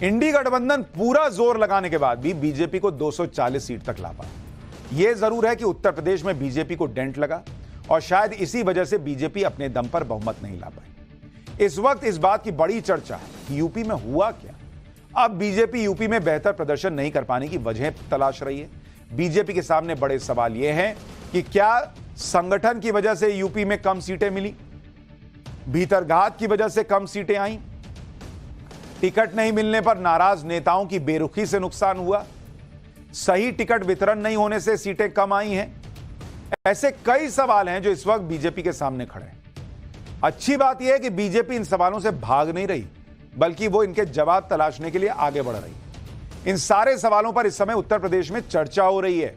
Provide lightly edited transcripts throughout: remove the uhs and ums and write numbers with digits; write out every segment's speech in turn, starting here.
इंडी गठबंधन पूरा जोर लगाने के बाद भी बीजेपी को 240 सीट तक ला पाया। यह जरूर है कि उत्तर प्रदेश में बीजेपी को डेंट लगा और शायद इसी वजह से बीजेपी अपने दम पर बहुमत नहीं ला पाई। इस वक्त इस बात की बड़ी चर्चा है कि यूपी में हुआ क्या। अब बीजेपी यूपी में बेहतर प्रदर्शन नहीं कर पाने की वजह तलाश रही है। बीजेपी के सामने बड़े सवाल यह हैं कि क्या संगठन की वजह से यूपी में कम सीटें मिली, भीतरघात की वजह से कम सीटें आई, टिकट नहीं मिलने पर नाराज नेताओं की बेरुखी से नुकसान हुआ, सही टिकट वितरण नहीं होने से सीटें कम आई हैं। ऐसे कई सवाल हैं जो इस वक्त बीजेपी के सामने खड़े हैं। अच्छी बात यह है कि बीजेपी इन सवालों से भाग नहीं रही, बल्कि वो इनके जवाब तलाशने के लिए आगे बढ़ रही। इन सारे सवालों पर इस समय उत्तर प्रदेश में चर्चा हो रही है।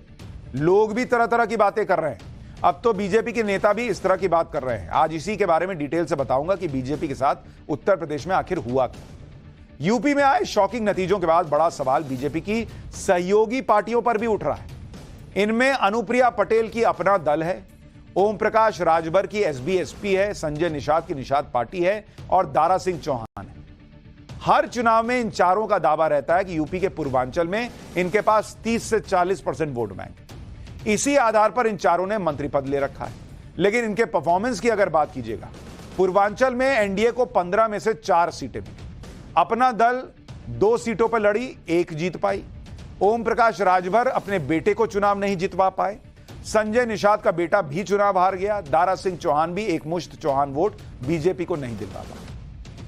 लोग भी तरह तरह की बातें कर रहे हैं। अब तो बीजेपी के नेता भी इस तरह की बात कर रहे हैं। आज इसी के बारे में डिटेल से बताऊंगा कि बीजेपी के साथ उत्तर प्रदेश में आखिर हुआ क्या। यूपी में आए शॉकिंग नतीजों के बाद बड़ा सवाल बीजेपी की सहयोगी पार्टियों पर भी उठ रहा है। इनमें अनुप्रिया पटेल की अपना दल है, ओम प्रकाश राजभर की एसबीएसपी है, संजय निषाद की निषाद पार्टी है और दारा सिंह चौहान है। हर चुनाव में इन चारों का दावा रहता है कि यूपी के पूर्वांचल में इनके पास 30 से 40% वोट बैंक है। इसी आधार पर इन चारों ने मंत्री पद ले रखा है। लेकिन इनके परफॉर्मेंस की अगर बात कीजिएगा, पूर्वांचल में एनडीए को 15 में से 4 सीटें मिली। अपना दल 2 सीटों पर लड़ी, 1 जीत पाई। ओम प्रकाश राजभर अपने बेटे को चुनाव नहीं जितवा पाए। संजय निषाद का बेटा भी चुनाव हार गया। दारा सिंह चौहान भी एक मुश्त चौहान वोट बीजेपी को नहीं दिलवा पाए।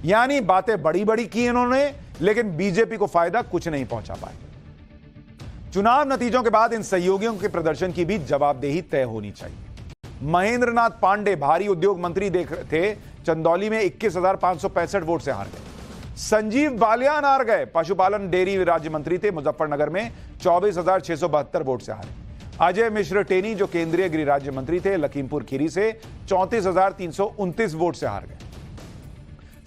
यानी बातें बड़ी बड़ी की इन्होंने, लेकिन बीजेपी को फायदा कुछ नहीं पहुंचा पाए। चुनाव नतीजों के बाद इन सहयोगियों के प्रदर्शन की भी जवाबदेही तय होनी चाहिए। महेंद्र नाथ पांडे भारी उद्योग मंत्री थे, चंदौली में 21,565 वोट से हार गए। संजीव बालियान हार गए, पशुपालन डेयरी राज्य मंत्री थे, मुजफ्फरनगर में 24,672 वोट से हारे। अजय मिश्र टेनी जो केंद्रीय गृह राज्य मंत्री थे, लखीमपुर खीरी से 34,329 वोट से हार गए।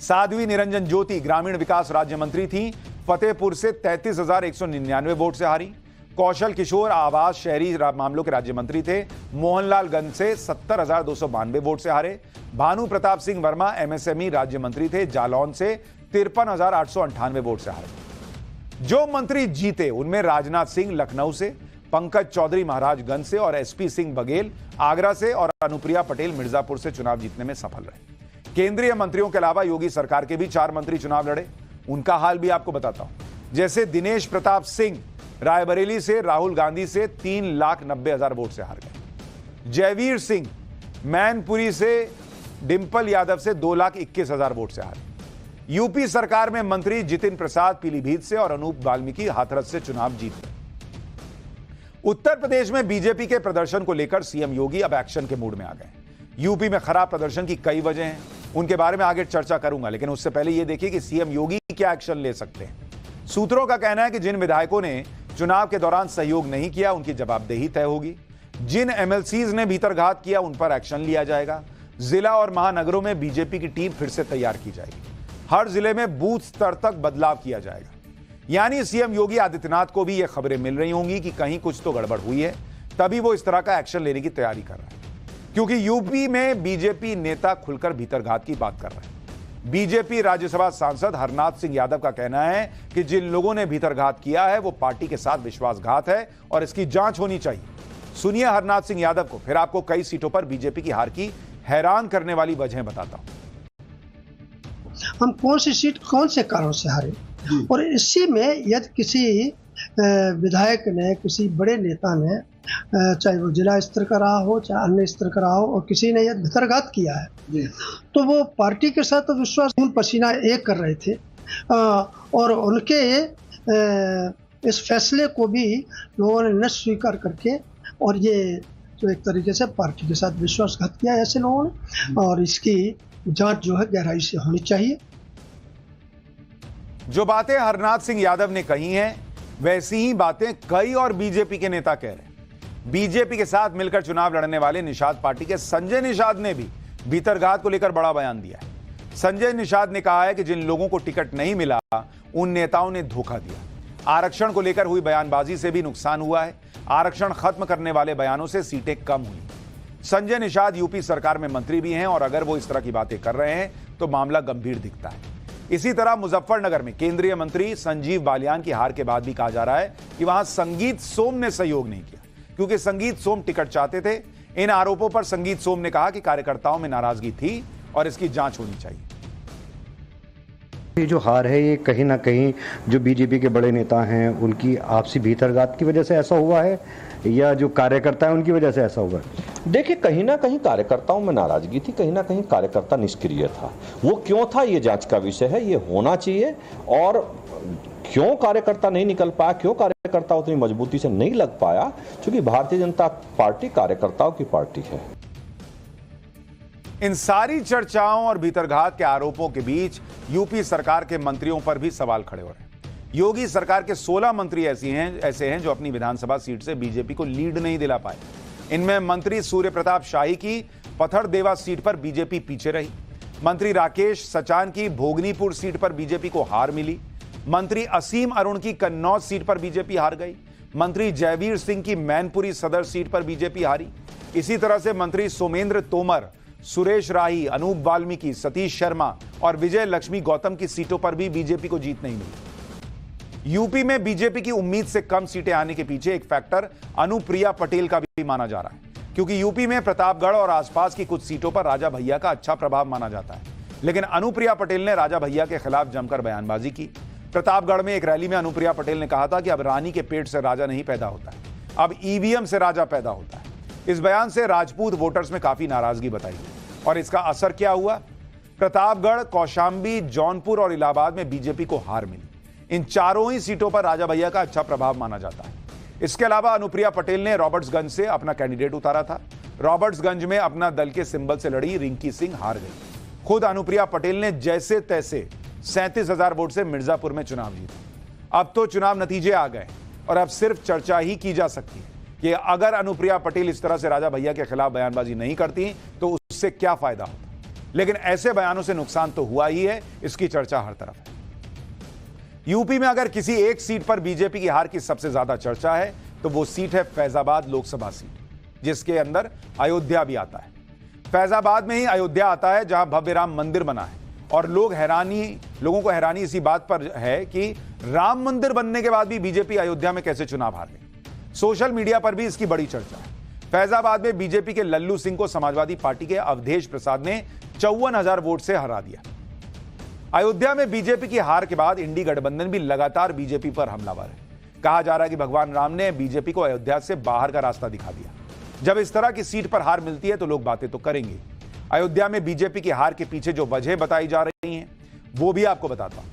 साध्वी निरंजन ज्योति ग्रामीण विकास राज्य मंत्री थी, फतेहपुर से 33,199 वोट से हारी। कौशल किशोर आवास शहरी मामलों के राज्य मंत्री थे, मोहनलालगंज से 70,292 वोट से हारे। भानु प्रताप सिंह वर्मा एमएसएमई राज्य मंत्री थे, जालौन से 53,898 वोट से हारे। जो मंत्री जीते उनमें राजनाथ सिंह लखनऊ से, पंकज चौधरी महाराजगंज से और एसपी सिंह बघेल आगरा से और अनुप्रिया पटेल मिर्जापुर से चुनाव जीतने में सफल रहे। केंद्रीय मंत्रियों के अलावा योगी सरकार के भी 4 मंत्री चुनाव लड़े। उनका हाल भी आपको बताता हूं। जैसे दिनेश प्रताप सिंह रायबरेली से राहुल गांधी से 3,90,000 वोट से हार गए। जयवीर सिंह मैनपुरी से डिंपल यादव से 2,21,000 वोट से हारे। यूपी सरकार में मंत्री जितिन प्रसाद पीलीभीत से और अनूप वाल्मीकि हाथरस से चुनाव जीत गए। उत्तर प्रदेश में बीजेपी के प्रदर्शन को लेकर सीएम योगी अब एक्शन के मूड में आ गए। यूपी में खराब प्रदर्शन की कई वजह हैं, उनके बारे में आगे चर्चा करूंगा, लेकिन उससे पहले यह देखिए कि सीएम योगी क्या एक्शन ले सकते हैं। सूत्रों का कहना है कि जिन विधायकों ने चुनाव के दौरान सहयोग नहीं किया उनकी जवाबदेही तय होगी। जिन एमएलसीज ने भीतरघात किया उन पर एक्शन लिया जाएगा। जिला और महानगरों में बीजेपी की टीम फिर से तैयार की जाएगी। हर जिले में बूथ स्तर तक बदलाव किया जाएगा। यानी सीएम योगी आदित्यनाथ को भी यह खबरें मिल रही होंगी कि कहीं कुछ तो गड़बड़ हुई है, तभी वो इस तरह का एक्शन लेने की तैयारी कर रहा है। क्योंकि यूपी में बीजेपी नेता खुलकर भीतरघात की बात कर रहे हैं। बीजेपी राज्यसभा सांसद हरनाथ सिंह यादव का कहना है कि जिन लोगों ने भीतरघात किया है वो पार्टी के साथ विश्वासघात है और इसकी जांच होनी चाहिए। सुनिए हरनाथ सिंह यादव को, फिर आपको कई सीटों पर बीजेपी की हार की हैरान करने वाली वजह बताता हूं। हम कौन सी सीट कौन से कारण से हारे, और इसी में यदि किसी विधायक ने, किसी बड़े नेता ने, चाहे वो जिला स्तर का रहा हो चाहे अन्य स्तर का रहा हो, और किसी ने यदि भीतरघात किया है तो वो पार्टी के साथ तो विश्वास खून पसीना एक कर रहे थे और उनके इस फैसले को भी लोगों ने न स्वीकार करके और ये जो एक तरीके से पार्टी के साथ विश्वासघात किया ऐसे लोगों ने, और इसकी जांच जो है गहराई से होनी चाहिए। जो बातें हरनाथ सिंह यादव ने कही हैं वैसी ही बातें कई और बीजेपी के नेता कह रहे हैं। बीजेपी के साथ मिलकर चुनाव लड़ने वाले निषाद पार्टी के संजय निषाद ने भी भीतरघात को लेकर बड़ा बयान दिया है। संजय निषाद ने कहा है कि जिन लोगों को टिकट नहीं मिला उन नेताओं ने धोखा दिया। आरक्षण को लेकर हुई बयानबाजी से भी नुकसान हुआ है। आरक्षण खत्म करने वाले बयानों से सीटें कम हुई। संजय निषाद यूपी सरकार में मंत्री भी हैं और अगर वो इस तरह की बातें कर रहे हैं तो मामला गंभीर दिखता है। इसी तरह मुजफ्फरनगर में केंद्रीय मंत्री संजीव बालियान की हार के बाद भी कहा जा रहा है कि वहां संगीत सोम ने सहयोग नहीं किया, क्योंकि संगीत सोम टिकट चाहते थे। इन आरोपों पर संगीत सोम ने कहा कि कार्यकर्ताओं में नाराजगी थी और इसकी जांच होनी चाहिए। ये जो हार है ये कहीं ना कहीं जो बीजेपी के बड़े नेता हैं उनकी आपसी भीतरघात की वजह से ऐसा हुआ है या जो कार्यकर्ता है उनकी वजह से ऐसा हुआ है? देखिए, कहीं ना कहीं कार्यकर्ताओं में नाराजगी थी, कहीं ना कहीं कार्यकर्ता निष्क्रिय था। वो क्यों था ये जांच का विषय है, ये होना चाहिए। और क्यों कार्यकर्ता नहीं निकल पाया, क्यों कार्यकर्ता उतनी मजबूती से नहीं लग पाया, क्योंकि भारतीय जनता पार्टी कार्यकर्ताओं की पार्टी है। इन सारी चर्चाओं और भीतरघात के आरोपों के बीच यूपी सरकार के मंत्रियों पर भी सवाल खड़े हो रहे हैं। योगी सरकार के 16 मंत्री ऐसे हैं जो अपनी विधानसभा सीट से बीजेपी को लीड नहीं दिला पाए। इनमें मंत्री सूर्य प्रताप शाही की पथरदेवा सीट पर बीजेपी पीछे रही। मंत्री राकेश सचान की भोगनीपुर सीट पर बीजेपी को हार मिली। मंत्री असीम अरुण की कन्नौज सीट पर बीजेपी हार गई। मंत्री जयवीर सिंह की मैनपुरी सदर सीट पर बीजेपी हारी। इसी तरह से मंत्री सोमेंद्र तोमर, सुरेश राही, अनूप वाल्मीकि, सतीश शर्मा और विजय लक्ष्मी गौतम की सीटों पर भी बीजेपी को जीत नहीं मिली। यूपी में बीजेपी की उम्मीद से कम सीटें आने के पीछे एक फैक्टर अनुप्रिया पटेल का भी माना जा रहा है, क्योंकि यूपी में प्रतापगढ़ और आसपास की कुछ सीटों पर राजा भैया का अच्छा प्रभाव माना जाता है। लेकिन अनुप्रिया पटेल ने राजा भैया के खिलाफ जमकर बयानबाजी की। प्रतापगढ़ में एक रैली में अनुप्रिया पटेल ने कहा था कि अब रानी के पेट से राजा नहीं पैदा होता है, अब ईवीएम से राजा पैदा होता है। इस बयान से राजपूत वोटर्स में काफी नाराजगी बताई गई और इसका असर क्या हुआ? प्रतापगढ़, कौशांबी, जौनपुर और इलाहाबाद में बीजेपी को हार मिली। इन चारों ही सीटों पर राजा भैया का अच्छा प्रभाव माना जाता है। इसके अलावा अनुप्रिया पटेल ने रॉबर्ट्सगंज से अपना कैंडिडेट उतारा था। रॉबर्ट्सगंज में अपना दल के सिंबल से लड़ी रिंकी सिंह हार गई। खुद अनुप्रिया पटेल ने जैसे तैसे 37,000 वोट से मिर्जापुर में चुनाव जीता। अब तो चुनाव नतीजे आ गए और अब सिर्फ चर्चा ही की जा सकती है कि अगर अनुप्रिया पटेल इस तरह से राजा भैया के खिलाफ बयानबाजी नहीं करती तो उससे क्या फायदा होता। लेकिन ऐसे बयानों से नुकसान तो हुआ ही है, इसकी चर्चा हर तरफ है। यूपी में अगर किसी एक सीट पर बीजेपी की हार की सबसे ज्यादा चर्चा है तो वो सीट है फैजाबाद लोकसभा सीट, जिसके अंदर अयोध्या भी आता है। फैजाबाद में ही अयोध्या आता है जहां भव्य राम मंदिर बना है और लोगों को हैरानी इसी बात पर है कि राम मंदिर बनने के बाद भी बीजेपी अयोध्या में कैसे चुनाव हार गई। सोशल मीडिया पर भी इसकी बड़ी चर्चा है। फैजाबाद में बीजेपी के लल्लू सिंह को समाजवादी पार्टी के अवधेश प्रसाद ने 54,000 वोट से हरा दिया। अयोध्या में बीजेपी की हार के बाद इंडी गठबंधन भी लगातार बीजेपी पर हमलावर है। कहा जा रहा है कि भगवान राम ने बीजेपी को अयोध्या से बाहर का रास्ता दिखा दिया। जब इस तरह की सीट पर हार मिलती है तो लोग बातें तो करेंगे। अयोध्या में बीजेपी की हार के पीछे जो वजह बताई जा रही हैं वो भी आपको बताता हूं।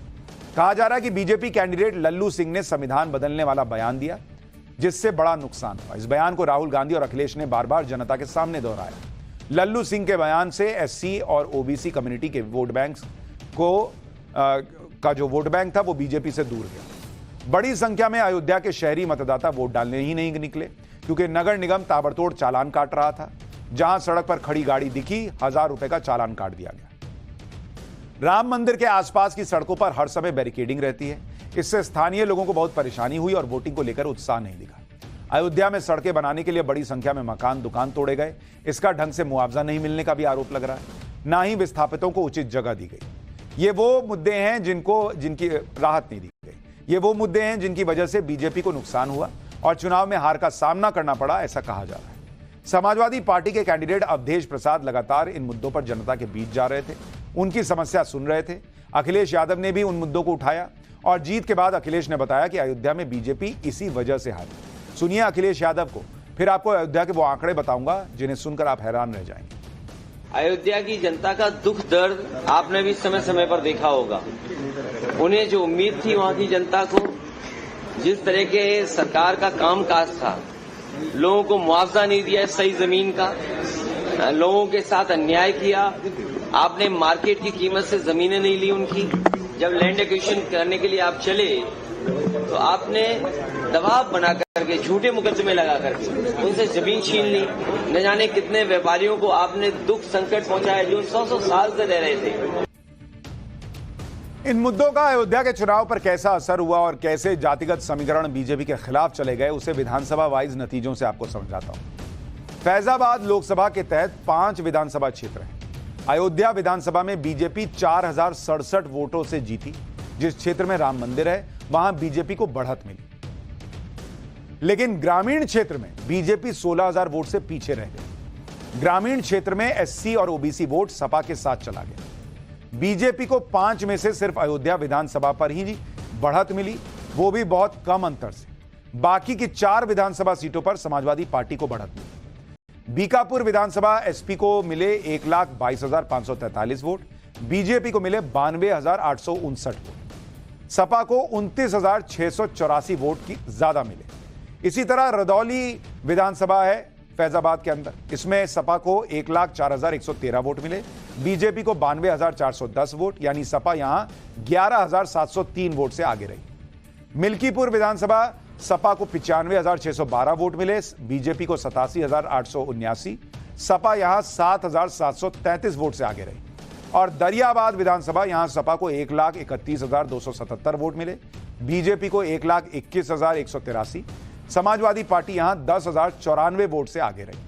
कहा जा रहा है कि बीजेपी कैंडिडेट लल्लू सिंह ने संविधान बदलने वाला बयान दिया, जिससे बड़ा नुकसान हुआ। इस बयान को राहुल गांधी और अखिलेश ने बार बार जनता के सामने दोहराया। लल्लू सिंह के बयान से एससी और ओबीसी कम्युनिटी के वोट बैंक का जो वोट बैंक था वो बीजेपी से दूर गया। बड़ी संख्या में अयोध्या के शहरी मतदाता वोट डालने ही नहीं निकले, क्योंकि नगर निगम ताबड़तोड़ चालान काट रहा था। जहां सड़क पर खड़ी गाड़ी दिखी, 1000 रुपए का चालान काट दिया गया। राम मंदिर के आसपास की सड़कों पर हर समय बैरिकेडिंग रहती है। इससे स्थानीय लोगों को बहुत परेशानी हुई और वोटिंग को लेकर उत्साह नहीं दिखा। अयोध्या में सड़कें बनाने के लिए बड़ी संख्या में मकान दुकान तोड़े गए। इसका ढंग से मुआवजा नहीं मिलने का भी आरोप लग रहा है। ना ही विस्थापितों को उचित जगह दी गई। ये वो मुद्दे हैं जिनकी राहत नहीं दी गई। ये वो मुद्दे हैं जिनकी वजह से बीजेपी को नुकसान हुआ और चुनाव में हार का सामना करना पड़ा, ऐसा कहा जा रहा है। समाजवादी पार्टी के कैंडिडेट अवधेश प्रसाद लगातार इन मुद्दों पर जनता के बीच जा रहे थे, उनकी समस्या सुन रहे थे। अखिलेश यादव ने भी उन मुद्दों को उठाया और जीत के बाद अखिलेश ने बताया कि अयोध्या में बीजेपी इसी वजह से हारी। सुनिए अखिलेश यादव को, फिर आपको अयोध्या के वो आंकड़े बताऊंगा जिन्हें सुनकर आप हैरान रह जाएंगे। अयोध्या की जनता का दुख दर्द आपने भी समय समय पर देखा होगा। उन्हें जो उम्मीद थी वहां की जनता को, जिस तरह के सरकार का कामकाज था, लोगों को मुआवजा नहीं दिया सही जमीन का, लोगों के साथ अन्याय किया, आपने मार्केट की कीमत से जमीनें नहीं ली उनकी। जब लैंड एक्विजिशन करने के लिए आप चले तो आपने दबाव बना करके, झूठे मुकदमे लगा करके उनसे जमीन छीन ली। न जाने कितने व्यापारियों को आपने दुख संकट पहुंचाया जो 100 साल से रह रहे थे। इन मुद्दों का अयोध्या के चुनाव पर कैसा असर हुआ और कैसे जातिगत समीकरण बीजेपी के खिलाफ चले गए, उसे विधानसभा वाइज नतीजों से आपको समझाता हूं। फैजाबाद लोकसभा के तहत 5 विधानसभा क्षेत्र हैं। अयोध्या विधानसभा में बीजेपी 4067 वोटों से जीती। जिस क्षेत्र में राम मंदिर है वहां बीजेपी को बढ़त मिली, लेकिन ग्रामीण क्षेत्र में बीजेपी 16000 वोट से पीछे रह गई। ग्रामीण क्षेत्र में एससी और ओबीसी वोट सपा के साथ चला गया। बीजेपी को 5 में से सिर्फ अयोध्या विधानसभा पर ही बढ़त मिली, वो भी बहुत कम अंतर से। बाकी की 4 विधानसभा सीटों पर समाजवादी पार्टी को बढ़त मिली। बीकापुर विधानसभा एसपी को मिले 1,22,543 वोट, बीजेपी को मिले 92,859 वोट, सपा को 29,684 वोट की ज्यादा मिले। इसी तरह रदौली विधानसभा है फैजाबाद के अंदर, इसमें सपा को 1,04,113 वोट मिले, बीजेपी को 92,410 वोट, यानी सपा यहां 11,703 वोट से आगे रही। मिल्कीपुर विधानसभा सपा को 95,612 वोट मिले, बीजेपी को 87,879, सपा यहां 7,733 वोट से आगे रही। और दरियाबाद विधानसभा यहां सपा को 1,31,277 वोट मिले, बीजेपी को 1,21,183, समाजवादी पार्टी यहां 10,094 वोट से आगे रही।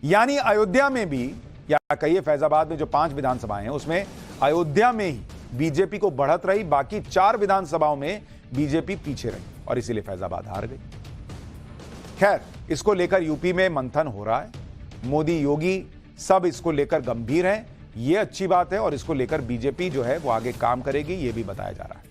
यानी अयोध्या में भी, या कहिए फैजाबाद में जो 5 विधानसभाएं हैं उसमें अयोध्या में ही बीजेपी को बढ़त रही, बाकी 4 विधानसभाओं में बीजेपी पीछे रही और इसीलिए फैजाबाद हार गई। खैर, इसको लेकर यूपी में मंथन हो रहा है। मोदी योगी सब इसको लेकर गंभीर हैं, ये अच्छी बात है, और इसको लेकर बीजेपी जो है वो आगे काम करेगी, ये भी बताया जा रहा है।